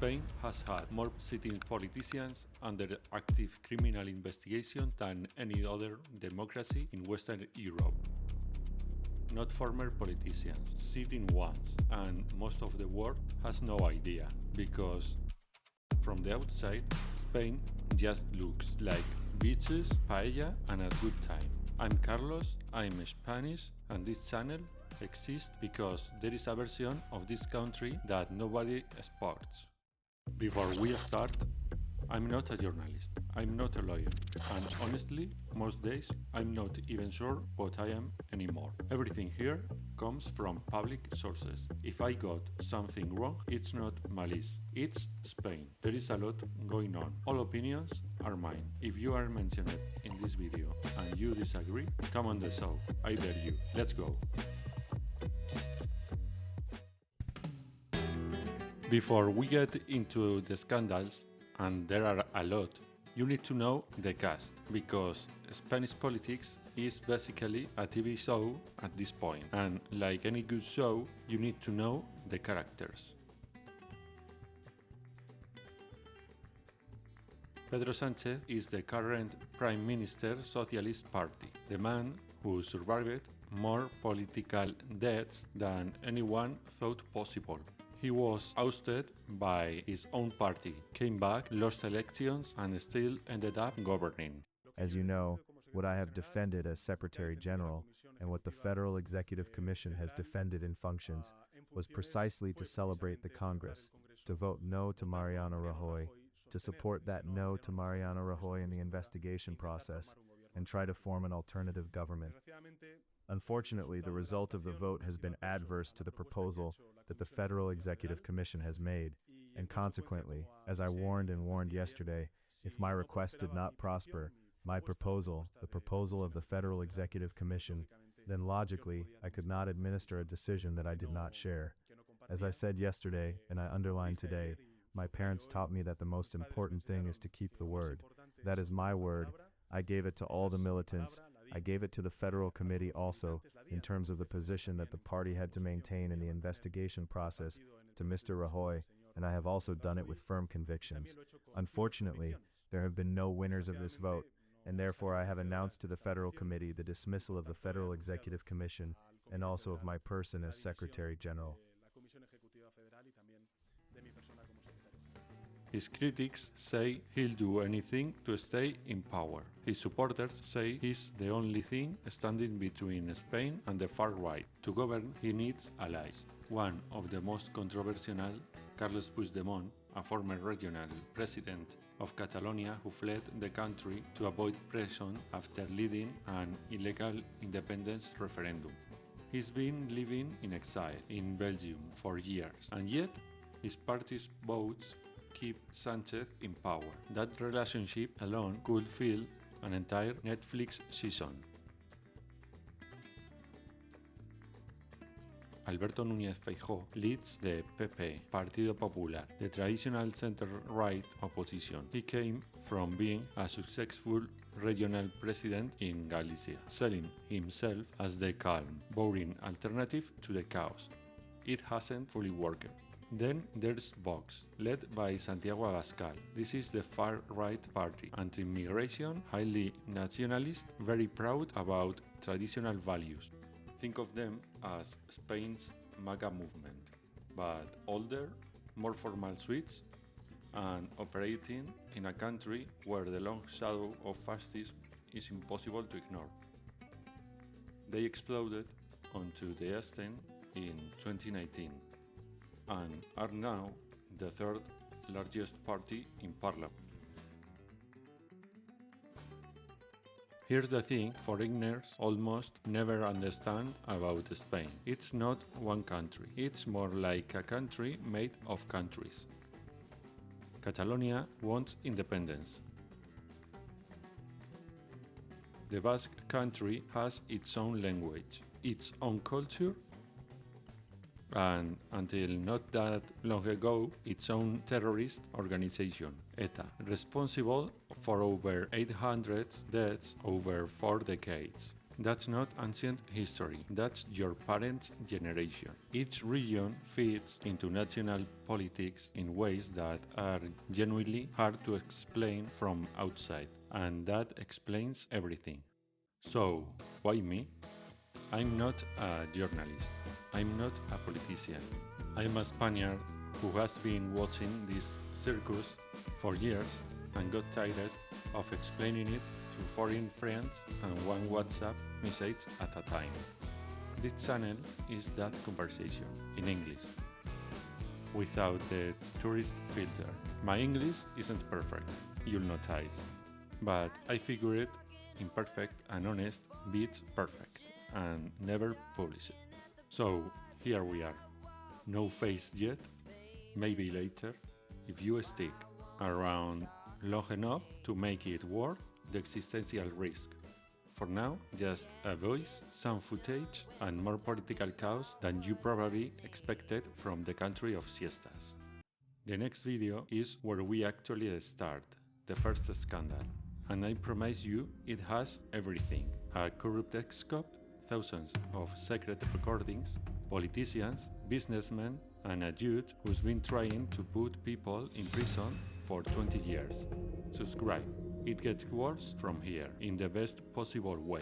Spain has had more sitting politicians under active criminal investigation than any other democracy in Western Europe. Not former politicians, sitting ones, and most of the world has no idea, because from the outside, Spain just looks like beaches, paella, and a good time. I'm Carlos, I'm Spanish, and this channel exists because there is a version of this country that nobody sports. Before we start, I'm not a journalist, I'm not a lawyer, and honestly, most days I'm not even sure what I am anymore. Everything here comes from public sources. If I got something wrong, it's not malice, it's Spain. There is a lot going on. All opinions are mine. If you are mentioned in this video and you disagree, come on the show, I dare you. Let's go. Before we get into the scandals, and there are a lot, you need to know the cast, because Spanish politics is basically a TV show at this point, and like any good show, you need to know the characters. Pedro Sánchez is the current Prime Minister Socialist Party, the man who survived more political deaths than anyone thought possible. He was ousted by his own party, came back, lost elections, and still ended up governing. As you know, what I have defended as Secretary General and what the Federal Executive Commission has defended in functions was precisely to celebrate the Congress, to vote no to Mariano Rajoy, to support that no to Mariano Rajoy in the investigation process, and try to form an alternative government. Unfortunately, the result of the vote has been adverse to the proposal that the Federal Executive Commission has made, and consequently, as I warned yesterday, if my request did not prosper, my proposal, the proposal of the Federal Executive Commission, then logically, I could not administer a decision that I did not share. As I said yesterday, and I underline today, my parents taught me that the most important thing is to keep the word. That is my word. I gave it to all the militants. I gave it to the Federal Committee also, in terms of the position that the party had to maintain in the investigation process, to Mr. Rajoy, and I have also done it with firm convictions. Unfortunately, there have been no winners of this vote, and therefore I have announced to the Federal Committee the dismissal of the Federal Executive Commission, and also of my person as Secretary General. His critics say he'll do anything to stay in power. His supporters say he's the only thing standing between Spain and the far right. To govern, he needs allies. One of the most controversial, Carles Puigdemont, a former regional president of Catalonia who fled the country to avoid prison after leading an illegal independence referendum. He's been living in exile in Belgium for years, and yet his party's votes keep Sánchez in power. That relationship alone could fill an entire Netflix season. Alberto Núñez Feijóo leads the PP, Partido Popular, the traditional center-right opposition. He came from being a successful regional president in Galicia, selling himself as the calm, boring alternative to the chaos. It hasn't fully worked. Then there's Vox, led by Santiago Abascal. This is the far-right party, anti-immigration, highly nationalist, very proud about traditional values. Think of them as Spain's MAGA movement, but older, more formal suites, and operating in a country where the long shadow of fascism is impossible to ignore. They exploded onto the scene in 2019. And are now the third largest party in parliament. Here's the thing foreigners almost never understand about Spain. It's not one country, it's more like a country made of countries. Catalonia wants independence. The Basque country has its own language, its own culture, and until not that long ago, its own terrorist organization, ETA, responsible for over 800 deaths over 4 decades. That's not ancient history, that's your parents' generation. Each region fits into national politics in ways that are genuinely hard to explain from outside, and that explains everything. So, why me? I'm not a journalist, I'm not a politician. I'm a Spaniard who has been watching this circus for years and got tired of explaining it to foreign friends and one WhatsApp message at a time. This channel is that conversation in English, without the tourist filter. My English isn't perfect, you'll notice, but I figured imperfect and honest beats perfect and never publish it. So here we are. No face yet, maybe later, if you stick around long enough to make it worth the existential risk. For now, just a voice, some footage, and more political chaos than you probably expected from the country of siestas. The next video is where we actually start, the first scandal. And I promise you it has everything. A corrupt ex-cop, thousands of secret recordings, politicians, businessmen, and a judge who's been trying to put people in prison for 20 years. Subscribe. It gets worse from here, in the best possible way.